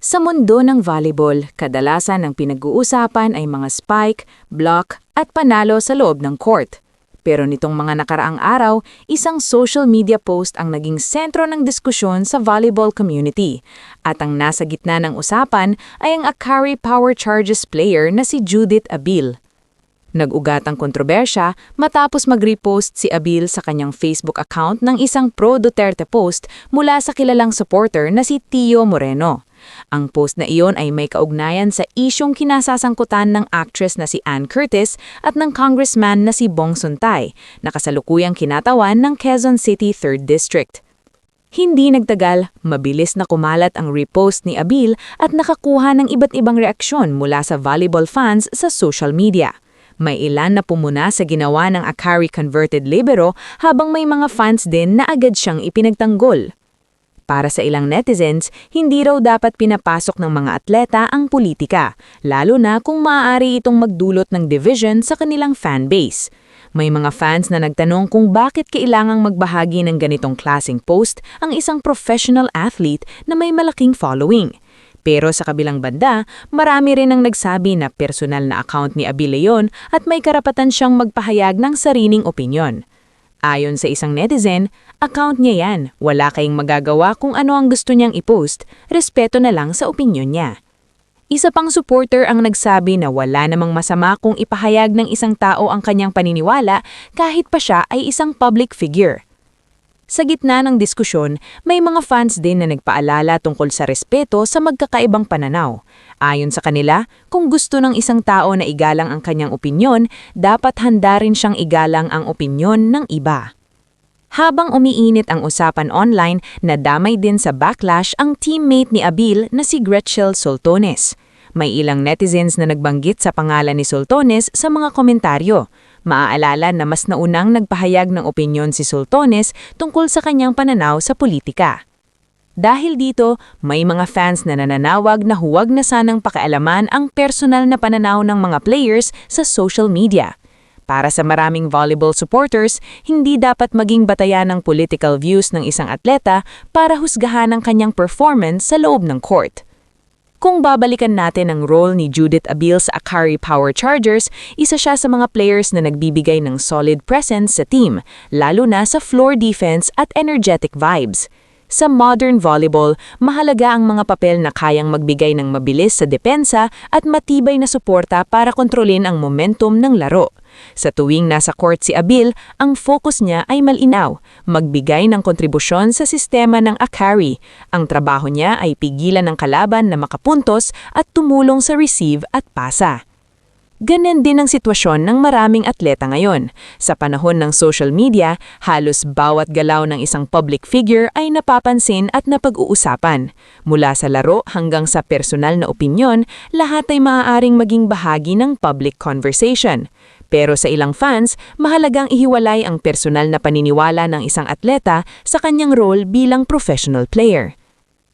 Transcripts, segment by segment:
Sa mundo ng volleyball, kadalasan ang pinag-uusapan ay mga spike, block, at panalo sa loob ng court. Pero nitong mga nakaraang araw, isang social media post ang naging sentro ng diskusyon sa volleyball community. At ang nasa gitna ng usapan ay ang Akari Power Charges player na si Judith Abil. Nag-ugat ang kontrobersya matapos mag-repost si Abil sa kanyang Facebook account ng isang pro-Duterte post mula sa kilalang supporter na si Tio Moreno. Ang post na iyon ay may kaugnayan sa isyong kinasasangkutan ng actress na si Ann Curtis at ng congressman na si Bong Suntay, na kasalukuyang kinatawan ng Quezon City 3rd District. Hindi nagtagal, mabilis na kumalat ang repost ni Abil at nakakuha ng iba't ibang reaksyon mula sa volleyball fans sa social media. May ilan na pumuna sa ginawa ng Akari converted libero habang may mga fans din na agad siyang ipinagtanggol. Para sa ilang netizens, hindi raw dapat pinapasok ng mga atleta ang politika, lalo na kung maaari itong magdulot ng division sa kanilang fanbase. May mga fans na nagtanong kung bakit kailangang magbahagi ng ganitong klaseng post ang isang professional athlete na may malaking following. Pero sa kabilang banda, marami rin ang nagsabi na personal na account ni Abil yon at may karapatan siyang magpahayag ng sariling opinyon. Ayon sa isang netizen, account niya yan, wala kayong magagawa kung ano ang gusto niyang i-post, respeto na lang sa opinyon niya. Isa pang supporter ang nagsabi na wala namang masama kung ipahayag ng isang tao ang kanyang paniniwala kahit pa siya ay isang public figure. Sa gitna ng diskusyon, may mga fans din na nagpaalala tungkol sa respeto sa magkakaibang pananaw. Ayon sa kanila, kung gusto ng isang tao na igalang ang kanyang opinyon, dapat handa rin siyang igalang ang opinyon ng iba. Habang umiinit ang usapan online, nadamay din sa backlash ang teammate ni Abil na si Gretchel Soltones. May ilang netizens na nagbanggit sa pangalan ni Soltones sa mga komentaryo. Maaalala na mas naunang nagpahayag ng opinyon si Soltones tungkol sa kanyang pananaw sa politika. Dahil dito, may mga fans na nananawag na huwag na sanang pakialaman ang personal na pananaw ng mga players sa social media. Para sa maraming volleyball supporters, hindi dapat maging batayan ng political views ng isang atleta para husgahan ang kanyang performance sa loob ng court. Kung babalikan natin ang role ni Judith Abil sa Akari Power Chargers, isa siya sa mga players na nagbibigay ng solid presence sa team, lalo na sa floor defense at energetic vibes. Sa modern volleyball, mahalaga ang mga papel na kayang magbigay ng mabilis sa depensa at matibay na suporta para kontrolin ang momentum ng laro. Sa tuwing nasa court si Abil, ang focus niya ay malinaw, magbigay ng kontribusyon sa sistema ng Akari. Ang trabaho niya ay pigilan ng kalaban na makapuntos at tumulong sa receive at pasa. Ganyan din ang sitwasyon ng maraming atleta ngayon. Sa panahon ng social media, halos bawat galaw ng isang public figure ay napapansin at napag-uusapan. Mula sa laro hanggang sa personal na opinyon, lahat ay maaaring maging bahagi ng public conversation. Pero sa ilang fans, mahalagang ihiwalay ang personal na paniniwala ng isang atleta sa kanyang role bilang professional player.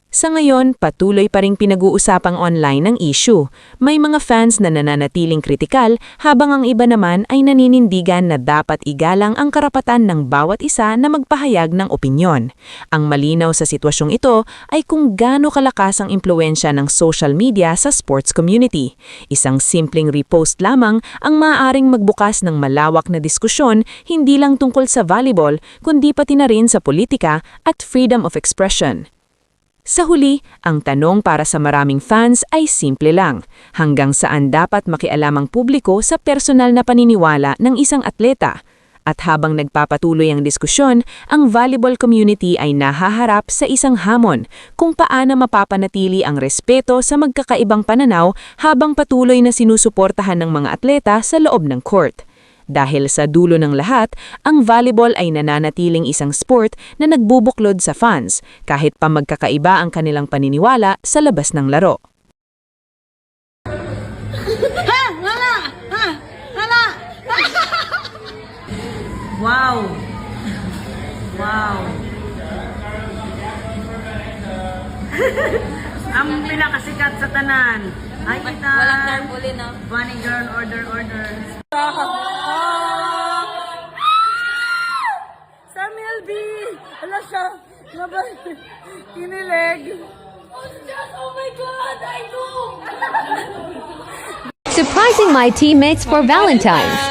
Sa ngayon, patuloy pa ring pinag-uusapang online ang issue. May mga fans na nananatiling kritikal habang ang iba naman ay naninindigan na dapat igalang ang karapatan ng bawat isa na magpahayag ng opinyon. Ang malinaw sa sitwasyong ito ay kung gaano kalakas ang impluwensya ng social media sa sports community. Isang simpleng repost lamang ang maaaring magbukas ng malawak na diskusyon hindi lang tungkol sa volleyball kundi pati na rin sa politika at freedom of expression. Sa huli, ang tanong para sa maraming fans ay simple lang. Hanggang saan dapat makialam ang publiko sa personal na paniniwala ng isang atleta? At habang nagpapatuloy ang diskusyon, ang volleyball community ay nahaharap sa isang hamon kung paano mapapanatili ang respeto sa magkakaibang pananaw habang patuloy na sinusuportahan ng mga atleta sa loob ng court. Dahil sa dulo ng lahat, ang volleyball ay nananatiling isang sport na nagbubuklod sa fans, kahit pa magkakaiba ang kanilang paniniwala sa labas ng laro. Ha! Hala! Ha! Hala! Wow! Wow! Ang pinakasikat sa tanan. Ay, kita! Walang carefully na. Bunny girl, order, order. Samuel B! Ala siya! Kinilig! Oh my God! Surprising my teammates for Valentine's.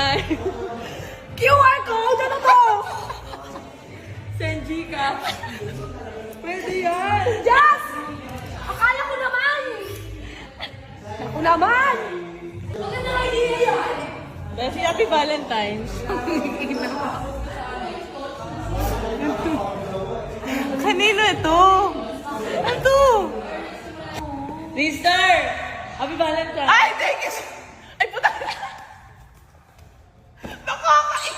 QR code! Ano to? Senji ka. Pwede yan. Yes! Akala ko naman! Ako naman! Magandang idea yan! Kasi happy Valentine's. Kanino ito? Ito! Mister! Happy Valentine's! Ay, thank you! Ay, puta! Nakakainis!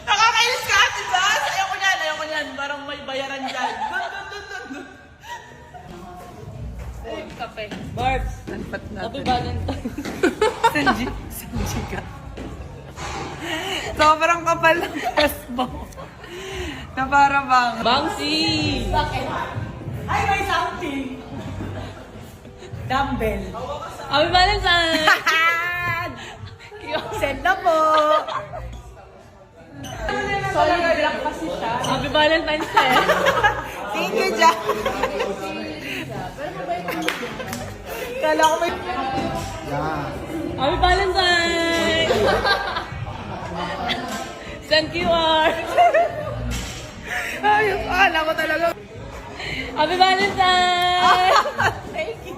Nakakainis ka, Ate Jazz! Ayoko niyan. Parang may bayaran dyan. Dun. Kape. Barbs! Happy Valentine's! Senji ka. Sobrang kapal ng test mo. Na para bang... Bangsi! Bakit? Ay, may something! Dumbbell. Happy Valentine's! Send na po! Solid black kasi siya. Happy Valentine's Day! Thank you, Jack! Kala ko may... Happy Valentine's! Send QR! Ayos, akala ko talaga. Happy Valentine's! Thank you!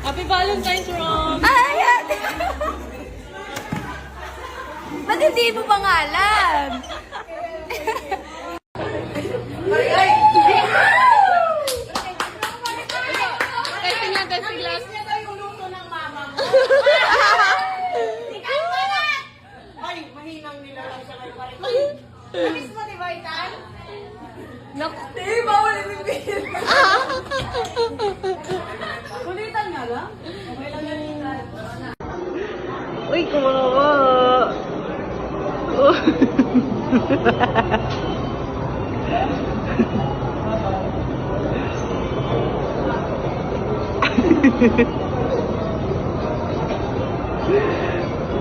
Happy Valentine's, Rom! Ay! Ba't hindi mo pangalan? Testing lang, testing lang. Ay, mahinang nila lang siya kayo pa rin. Miss mo, di ba, Itan? Naku, di, bawal ibibigil. Kulitan nga lang. Okay lang yan. Uy, kumawa.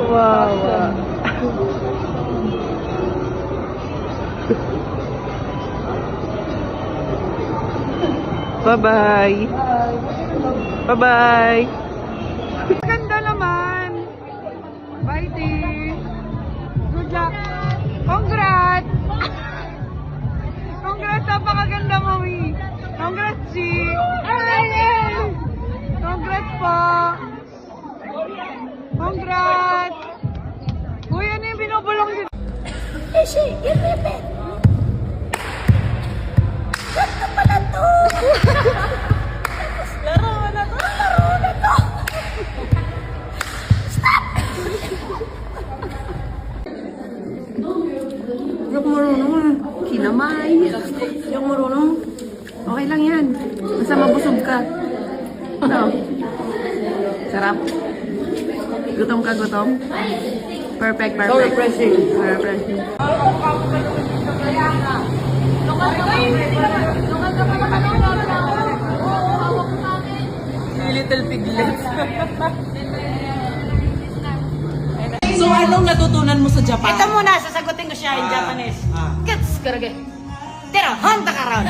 Wow. Bye-bye. Bye-bye. Ganda naman. Bye, T. Good luck. Congrats. Congrats, napakaganda mo, Wi. Congrats, G. Congrats po. Congrats. Uy, ano yung binubulong si... Laro na to! Yung marunong kinamay. Yung marunong, okay lang yan. Basta mabusog ka. Ano? Sarap. Gutom ka, gutom? Perfect. So refreshing. Little piglets. So, anong natutunan mo sa Japan? Ito muna, sasagutin ko siya in Japanese. Gets, karage. Tira, hanta ka ron.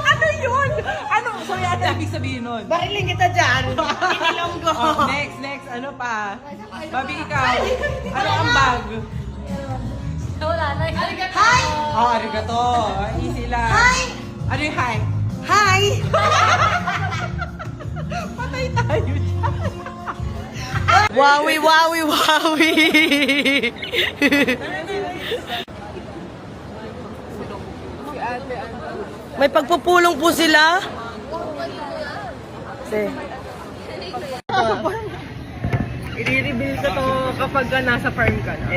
Ano yun? Ano? Sorry, ano ibig sabihin nun? Bariling kita dyan. Inilong ko. Oh, next. Ano pa? Babi, ikaw. Ano ang bag? Wala na. Hi! Oh, arigato. Easy lang. Hi! Ano yung hi? Hi! Patay tayo dyan. Wawi! May pagpupulong po sila. I-reveal ko to kapag nasa farm ka na.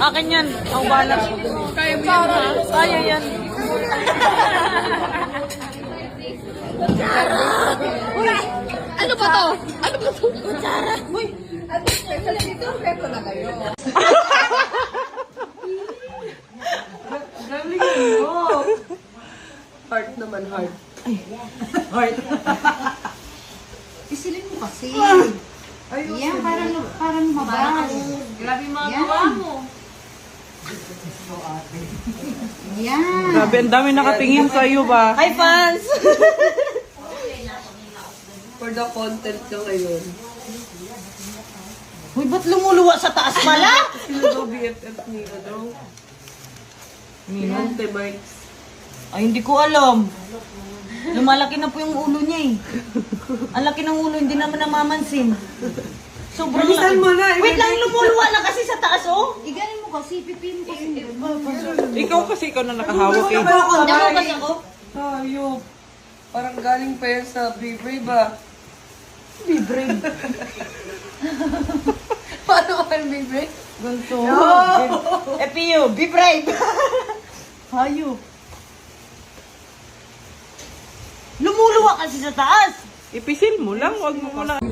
Akin yan. Ang balas. Kaya mo yan. Kaya yan. Ano ba to? Kutsara. Uy! Dito, peto na kayo. Galing mo. naman, heart. Ay, heart. Pisilin mo kasi. Yan, parang mabaho. Grabe mga Yan. gawa mo. Yan. Grabe, ang dami nakatingin sa iyo ba? Hi, fans! For the content na ngayon. Uy, ba't lumuluwa sa taas pala? Sino daw BFF ni ano? Ni Monte Bikes. Ay, hindi ko alam. Lumalaki na po yung ulo niya eh. Ang laki ng ulo, hindi naman namamansin. Sobrang Bilisan mo na, Wait lang, lumuluwa na kasi sa taas, oh. Iganin mo kasi, pipin mo kasi. Ikaw na nakahawak eh. Naku kasi ako. Hayop. Parang galing pa yan sa Be Brave ba? Be brave. Paano ka be brave? Ganito. FPU, be brave. Hayop. Lumuluwa kasi sa taas. Ipisil mo lang, wag mo lang.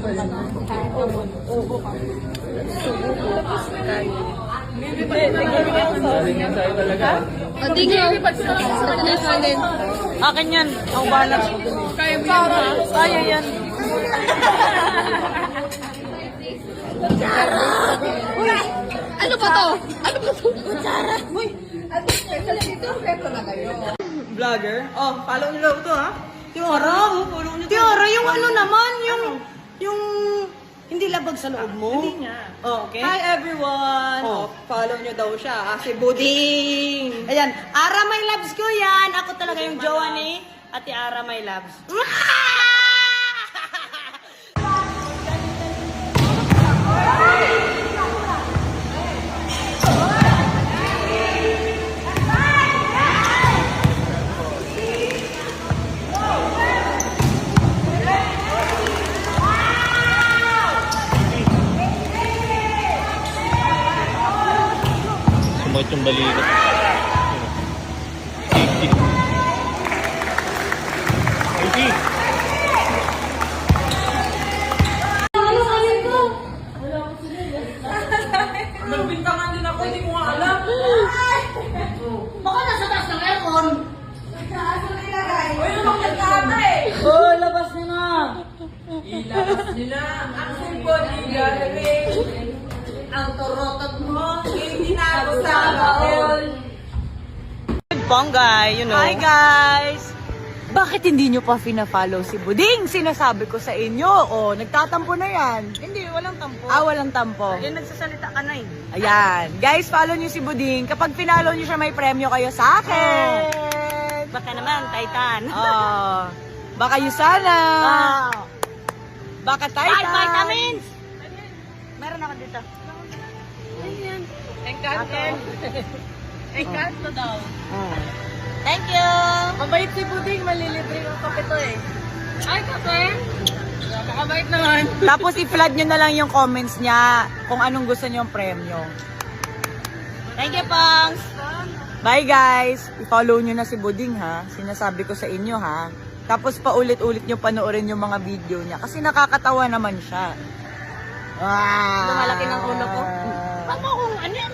Akin yan. Ang balas. Kaya mo yan. Kaya yan. Ano ba to? Ano ba to? Vlogger? Oh, follow nyo lang ito ha. Tiara, Tiara, yung ano naman, yung hindi labag sa loob mo. Hindi nga. Oh, okay. Hi everyone! Oh, follow nyo daw siya. Si Buding! Ayan, Ara My Loves ko yan. Ako talaga yung jowa ni Ate Ara My Loves. Sumakit yung balikat. Nagbintangan din ako, hindi ko nga alam. Baka nasa taas ng aircon. Uy, naman ka eh! Oh, labas na na. Ilabas nila ang cellphone, ilalagay. Ang torotot mo, hindi na ako sa baon. Bonggay, you know. Hi guys! Bakit hindi nyo pa fina-follow si Buding? Sinasabi ko sa inyo. Oh, nagtatampo na yan. Hindi, walang tampo. Ah, walang tampo. Yan, nagsasalita ka na eh. Ayan. Guys, follow nyo si Buding. Kapag pinalo nyo siya, may premyo kayo sa akin. Baka naman, Titan. Oh, baka yun sana. Baka tayo. vitamins! Meron ako dito. Encanto. Encanto daw. Thank you. Mabait si Buding, malilibre ng kape to eh. Ay, kape? Napakabait naman. Tapos i-flood nyo na lang yung comments niya kung anong gusto nyo yung premyo. Thank you, Pongs. Bye, guys. I-follow nyo na si Buding, ha? Sinasabi ko sa inyo, ha? Tapos paulit-ulit nyo panoorin yung mga video niya. Kasi nakakatawa naman siya. Wow. Lumalaki ng ulo ko. Paano kung ano yan?